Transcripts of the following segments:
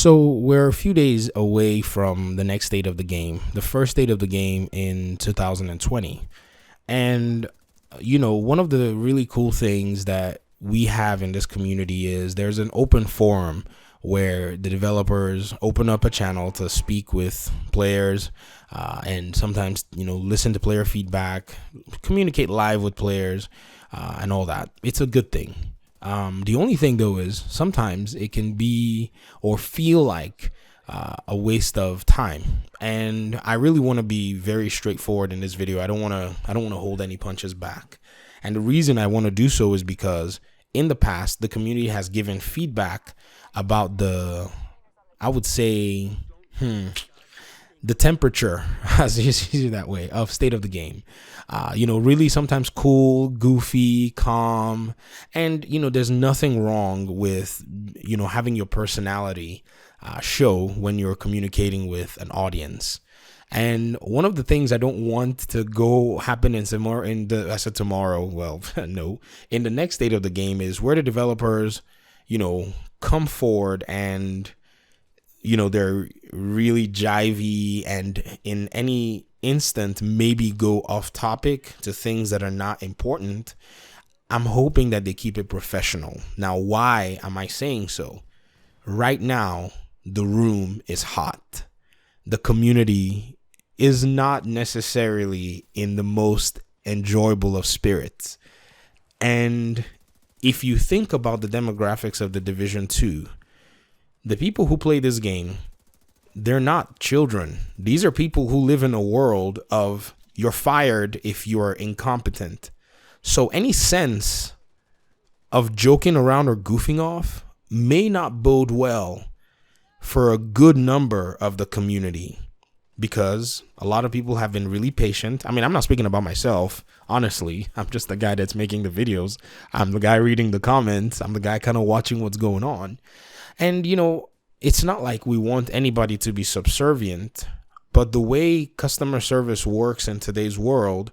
So we're a few days away from the next state of the game, the first state of the game in 2020. And, one of the really cool things that we have in this community is there's an open forum where the developers open up a channel to speak with players and sometimes, listen to player feedback, communicate live with players and all that. It's a good thing. The only thing, though, is sometimes it can be or feel like a waste of time. And I really want to be very straightforward in this video. I don't want to hold any punches back. And the reason I want to do so is because in the past, the community has given feedback about the temperature, as you see that way, of state of the game. Really sometimes cool, goofy, calm. And, there's nothing wrong with, having your personality show when you're communicating with an audience. And one of the things I don't want to go happen in the next state of the game is where the developers, come forward and, they're really jivey and in any instant maybe go off topic to things that are not important. I'm hoping that they keep it professional. Now, why am I saying so? Right now, the room is hot. The community is not necessarily in the most enjoyable of spirits. And if you think about the demographics of the Division 2, the people who play this game, they're not children. These are people who live in a world of you're fired if you're incompetent. So any sense of joking around or goofing off may not bode well for a good number of the community, because a lot of people have been really patient. I mean, I'm not speaking about myself. Honestly, I'm just the guy that's making the videos. I'm the guy reading the comments. I'm the guy kind of watching what's going on. And, it's not like we want anybody to be subservient, but the way customer service works in today's world,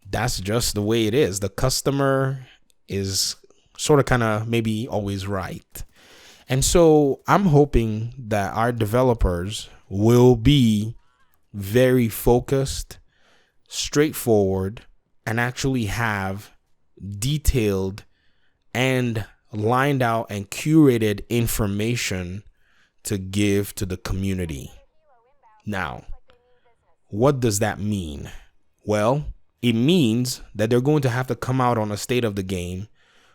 that's just the way it is. The customer is sort of kind of maybe always right. And so I'm hoping that our developers will be very focused, straightforward, and actually have detailed and lined out and curated information to give to the community. Now, what does that mean? Well, it means that they're going to have to come out on a state of the game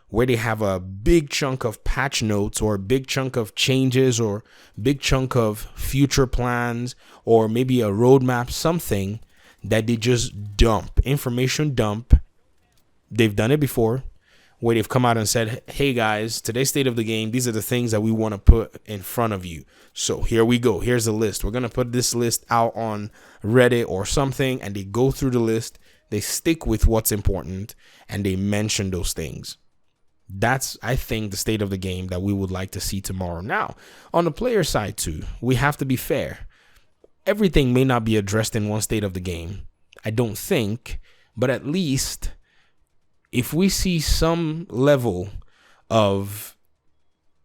where they have a big chunk of patch notes or a big chunk of changes or big chunk of future plans or maybe a roadmap, something that they just dump, information dump. They've done it before, where they've come out and said, hey guys, today's state of the game, these are the things that we want to put in front of you. So here we go. Here's the list. We're going to put this list out on Reddit or something. And they go through the list. They stick with what's important and they mention those things. That's, I think, the state of the game that we would like to see tomorrow. Now, on the player side too, we have to be fair. Everything may not be addressed in one state of the game, I don't think, but at least if we see some level of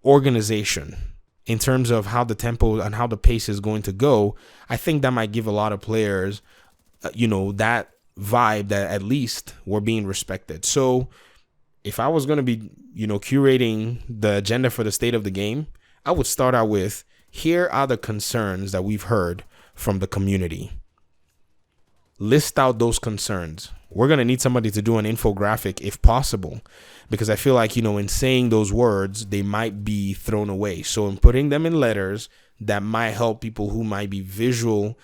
organization in terms of how the tempo and how the pace is going to go, I think that might give a lot of players, that vibe that at least we're being respected. So if I was going to be, curating the agenda for the state of the game, I would start out with, here are the concerns that we've heard from the community. List out those concerns. We're going to need somebody to do an infographic if possible, because I feel like, in saying those words, they might be thrown away. So in putting them in letters, that might help people who might be visually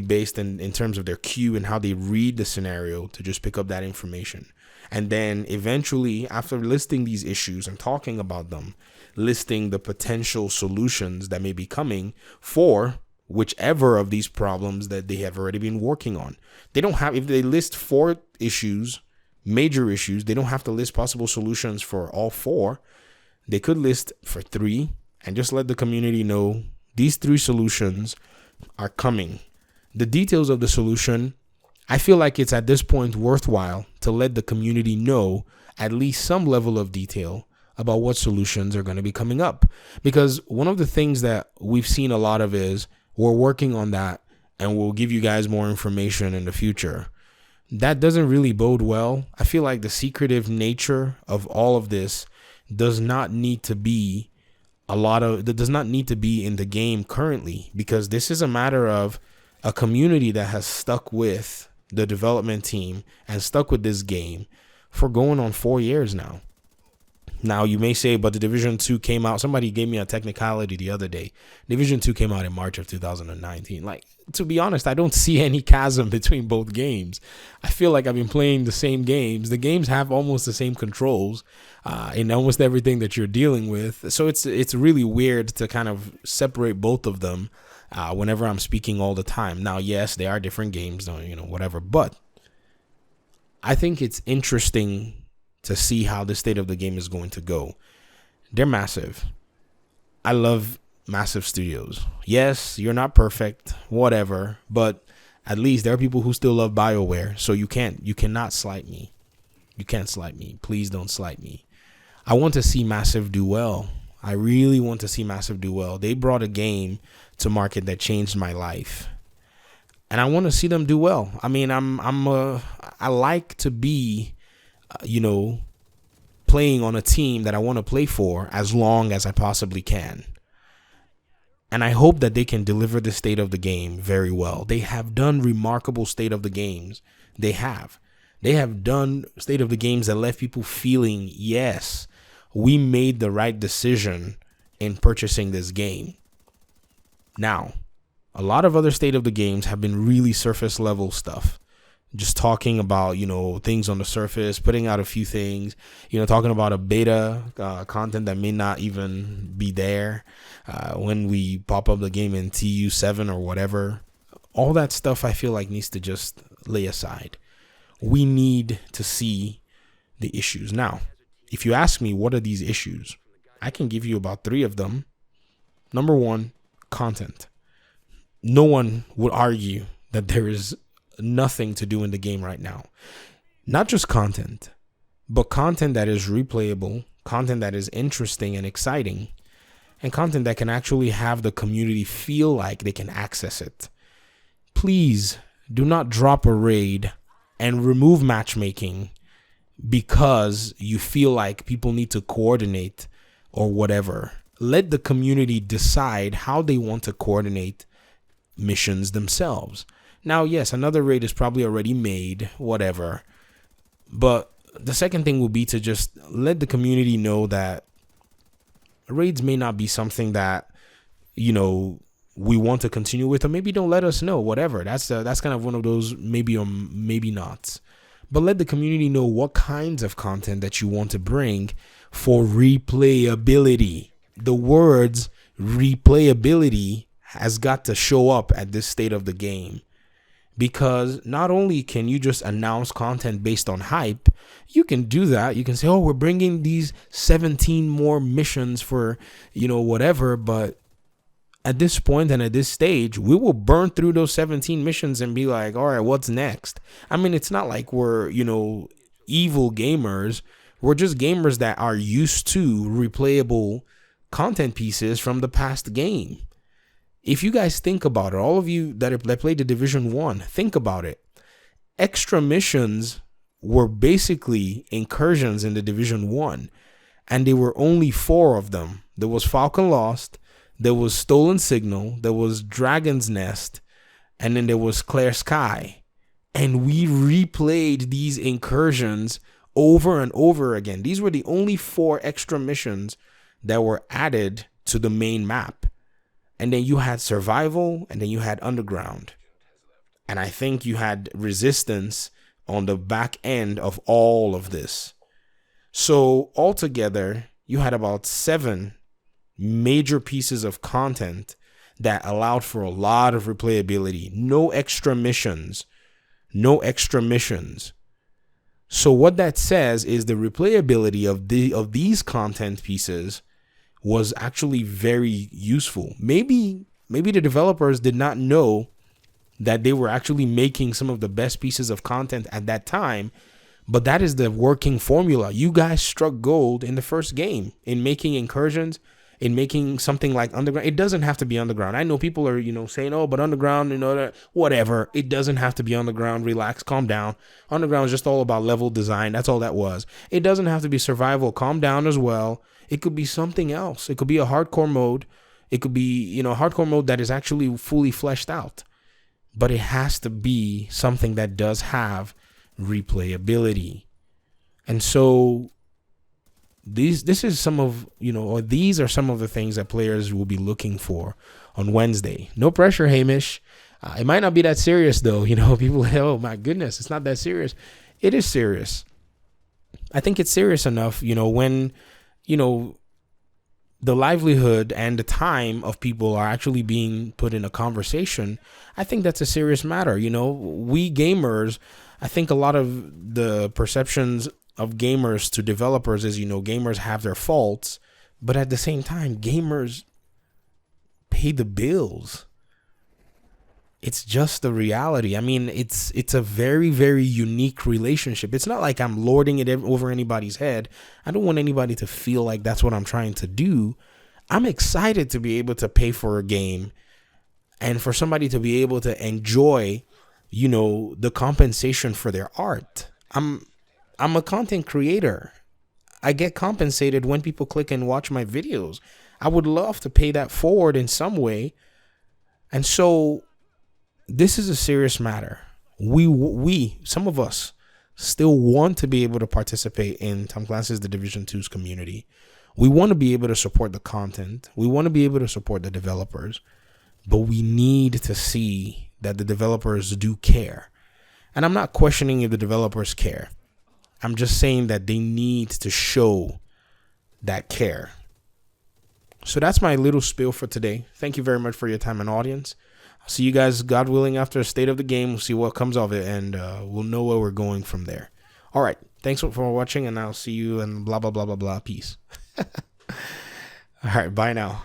based in terms of their cue and how they read the scenario to just pick up that information. And then eventually, after listing these issues and talking about them, listing the potential solutions that may be coming for whichever of these problems that they have already been working on. They don't have, if they list 4 issues, major issues, they don't have to list possible solutions for all 4. They could list for 3 and just let the community know these 3 solutions are coming. The details of the solution, I feel like it's at this point worthwhile to let the community know at least some level of detail about what solutions are going to be coming up. Because one of the things that we've seen a lot of is we're working on that and we'll give you guys more information in the future. That doesn't really bode well. I feel like the secretive nature of all of this does not need to be in the game currently, because this is a matter of a community that has stuck with the development team and stuck with this game for going on 4 years now. Now, you may say, but the Division 2 came out. Somebody gave me a technicality the other day. Division 2 came out in March of 2019. Like, to be honest, I don't see any chasm between both games. I feel like I've been playing the same games. The games have almost the same controls in almost everything that you're dealing with. So it's really weird to kind of separate both of them whenever I'm speaking all the time. Now, yes, they are different games, whatever. But I think it's interesting to see how the state of the game is going to go. They're massive. I love massive studios. Yes, you're not perfect, whatever, but at least there are people who still love BioWare, so you cannot slight me. You can't slight me. Please don't slight me. I want to see Massive do well. I really want to see Massive do well. They brought a game to market that changed my life, and I want to see them do well. I mean, I like to be playing on a team that I want to play for as long as I possibly can. And I hope that they can deliver the state of the game very well. They have done remarkable state of the games. They have done state of the games that left people feeling, yes, we made the right decision in purchasing this game. Now, a lot of other state of the games have been really surface level stuff. Just talking about, things on the surface, putting out a few things, talking about a beta content that may not even be there when we pop up the game in TU7 or whatever. All that stuff I feel like needs to just lay aside. We need to see the issues. Now, if you ask me, what are these issues? I can give you about 3 of them. Number 1, content. No one would argue that there is nothing to do in the game right now. Not just content, but content that is replayable, content that is interesting and exciting, and content that can actually have the community feel like they can access it. Please do not drop a raid and remove matchmaking because you feel like people need to coordinate or whatever. Let the community decide how they want to coordinate missions themselves. Now, yes, another raid is probably already made, whatever. But the second thing will be to just let the community know that raids may not be something that, we want to continue with, or maybe don't let us know, whatever. That's kind of one of those maybe or maybe nots. But let the community know what kinds of content that you want to bring for replayability. The words replayability has got to show up at this state of the game. Because not only can you just announce content based on hype, you can do that. You can say, we're bringing these 17 more missions for, whatever. But at this point and at this stage, we will burn through those 17 missions and be like, all right, what's next? I mean, it's not like we're, evil gamers. We're just gamers that are used to replayable content pieces from the past game. If you guys think about it, all of you that played the Division 1, think about it. Extra missions were basically incursions in the Division 1, and there were only 4 of them. There was Falcon Lost, there was Stolen Signal, there was Dragon's Nest, and then there was Clear Sky. And we replayed these incursions over and over again. These were the only 4 extra missions that were added to the main map. And then you had Survival, and then you had Underground. And I think you had Resistance on the back end of all of this. So altogether, you had about 7 major pieces of content that allowed for a lot of replayability. No extra missions. So what that says is the replayability of these content pieces was actually very useful. Maybe the developers did not know that they were actually making some of the best pieces of content at that time, But that is the working formula. You guys struck gold in the first game in making incursions, in making something like underground. It doesn't have to be underground. I know people are, saying, oh, but underground, whatever. It doesn't have to be underground. Relax, calm down. Underground is just all about level design. That's all that was. It doesn't have to be survival. Calm down as well. It could be something else. It could be a hardcore mode. It could be, a hardcore mode that is actually fully fleshed out. But it has to be something that does have replayability. And so these are some of the things that players will be looking for on Wednesday. No pressure, Hamish. It might not be that serious though. People, oh my goodness, it's not that serious. It is serious. I think it's serious enough, when, the livelihood and the time of people are actually being put in a conversation. I think that's a serious matter. We gamers, I think a lot of the perceptions of gamers to developers is, gamers have their faults, but at the same time, gamers pay the bills. It's just the reality. I mean, it's a very, very unique relationship. It's not like I'm lording it over anybody's head. I don't want anybody to feel like that's what I'm trying to do. I'm excited to be able to pay for a game and for somebody to be able to enjoy, the compensation for their art. I'm a content creator. I get compensated when people click and watch my videos. I would love to pay that forward in some way. And so this is a serious matter. We, some of us still want to be able to participate in Tom Clancy's The Division 2's community. We want to be able to support the content. We want to be able to support the developers, but we need to see that the developers do care. And I'm not questioning if the developers care. I'm just saying that they need to show that care. So that's my little spiel for today. Thank you very much for your time and audience. I'll see you guys, God willing, after the state of the game. We'll see what comes of it, and we'll know where we're going from there. All right. Thanks for watching, and I'll see you and blah, blah, blah, blah, blah. Peace. All right. Bye now.